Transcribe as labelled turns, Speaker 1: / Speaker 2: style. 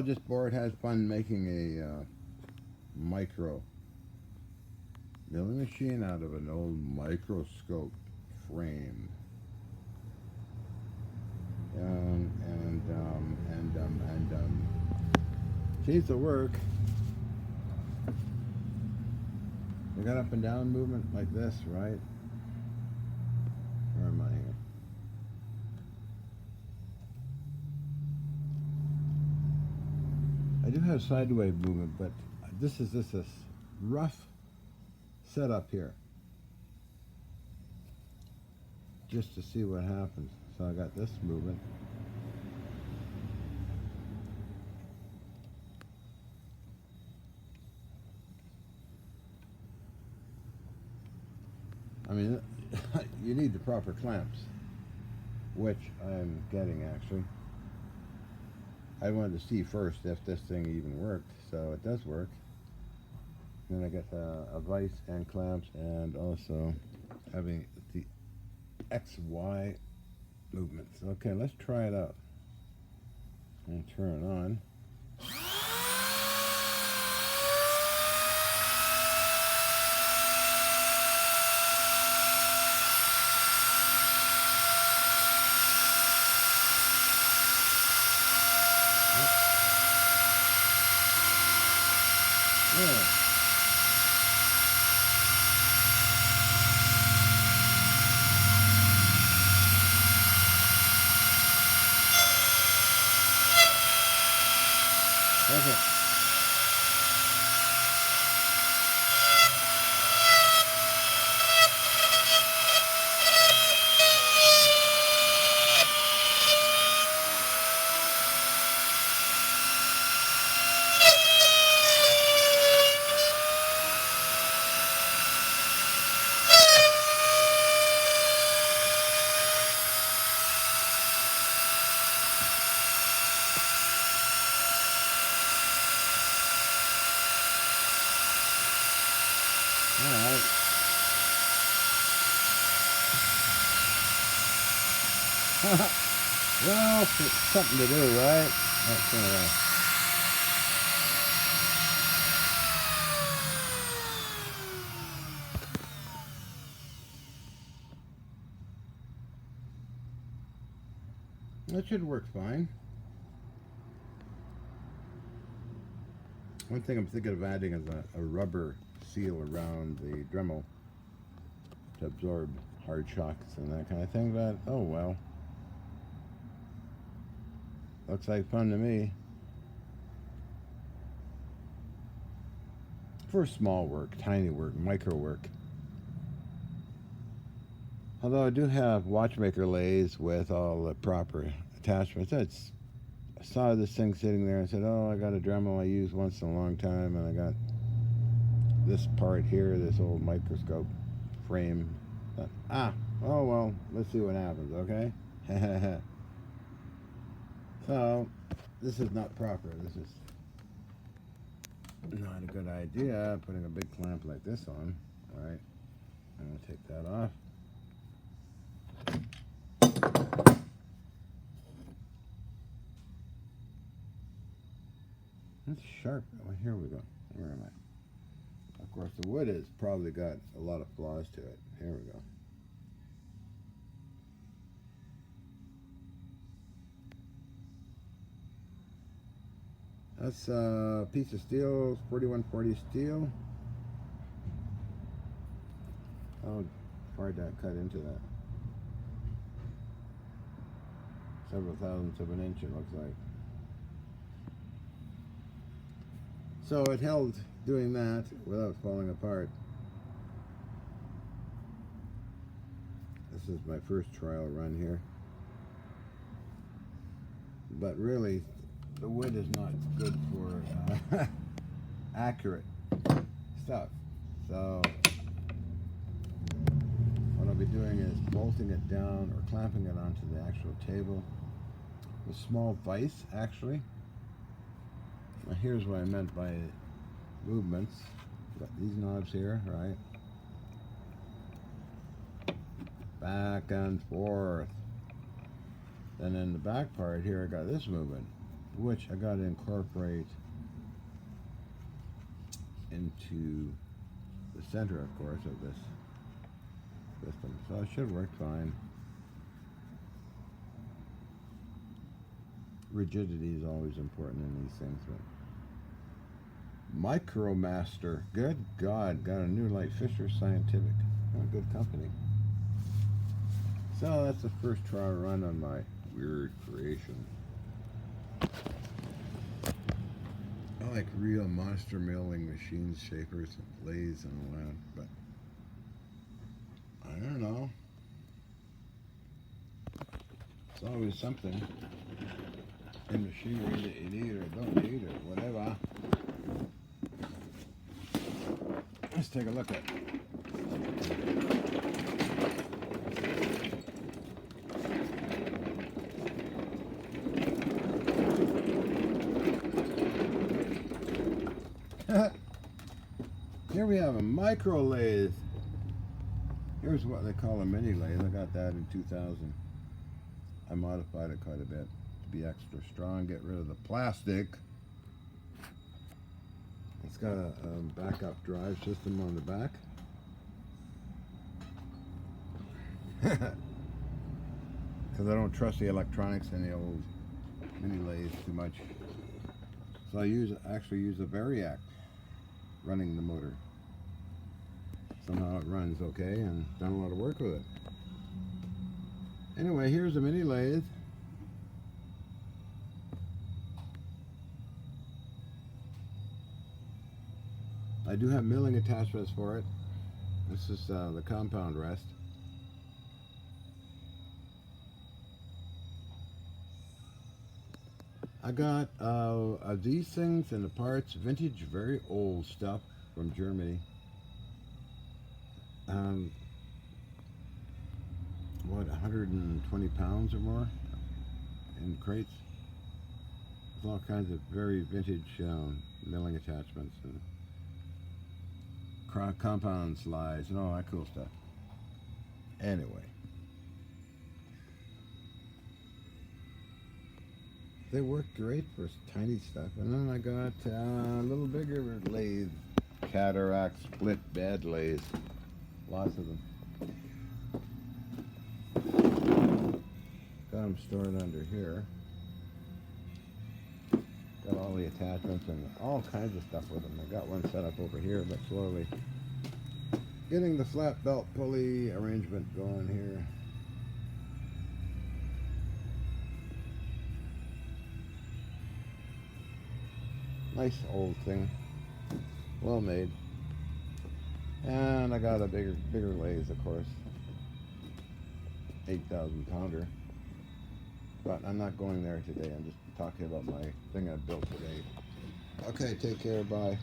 Speaker 1: This board has fun making a micro milling machine out of an old microscope frame. And seems to work. We got up and down movement like this, right? Where am I here? I do have sideways movement, but this is this rough setup here, just to see what happens. So I got this movement. I mean, you need the proper clamps, which I'm getting actually. I wanted to see first if this thing even worked, so it does work. Then I get a vise and clamps, and also having the XY movements. Okay, let's try it out. And turn it on. Yeah. Okay. All right. Well, it's something to do, right? That should work fine. One thing I'm thinking of adding is a rubber seal around the Dremel to absorb hard shocks and that kind of thing, but oh well. Looks like fun to me. For small work, tiny work, micro work. Although I do have watchmaker lathes with all the proper attachments. I saw this thing sitting there and said, oh, I got a Dremel I use once in a long time, and I got this part here, this old microscope frame. Oh well, let's see what happens, okay? So, this is not proper. This is not a good idea, putting a big clamp like this on. Alright, I'm going to take that off. That's sharp. Oh, here we go. Where am I? Of course, the wood has probably got a lot of flaws to it. Here we go. That's a piece of steel, 4140 steel. How far did that cut into that? Several thousandths of an inch, it looks like. So it held doing that without falling apart. This is my first trial run here. But really, the wood is not good for accurate stuff. So what I'll be doing is bolting it down or clamping it onto the actual table with small vise, actually. Now here's what I meant by movements. Got these knobs here, right? Back and forth. Then in the back part here, I got this movement. which I got to incorporate into the center, of course, of this system. So it should work fine. Rigidity is always important in these things, but MicroMaster, good God, got a new light. Fisher Scientific, a good company. So that's the first try run on my weird creation. I like real monster milling machines, shapers, lathes, and all that, but I don't know. It's always something in machinery that you need or don't need or whatever. Let's take a look at it. Here we have a micro lathe. Here's what they call a mini lathe. I got that in 2000. I modified it quite a bit to be extra strong, get rid of the plastic. It's got a backup drive system on the back. Because I don't trust the electronics in the old mini lathes too much. So I actually use a variac running the motor. Somehow it runs okay, and done a lot of work with it. Anyway, here's a mini lathe. I do have milling attachments for it. This is the compound rest. I got these things and the parts, vintage, very old stuff from Germany. What, 120 pounds or more in crates with all kinds of very vintage milling attachments and compound slides and all that cool stuff. Anyway, they work great for tiny stuff. And then I got a little bigger lathe, cataract split bed lathe, lots of them. Got them stored under here. Got all the attachments and all kinds of stuff with them. I got one set up over here, but slowly getting the flat belt pulley arrangement going here. Nice old thing, well made. And I got a bigger lathe, of course, 8,000 pounder. But I'm not going there today. I'm just talking about my thing I built today. Okay, take care, bye.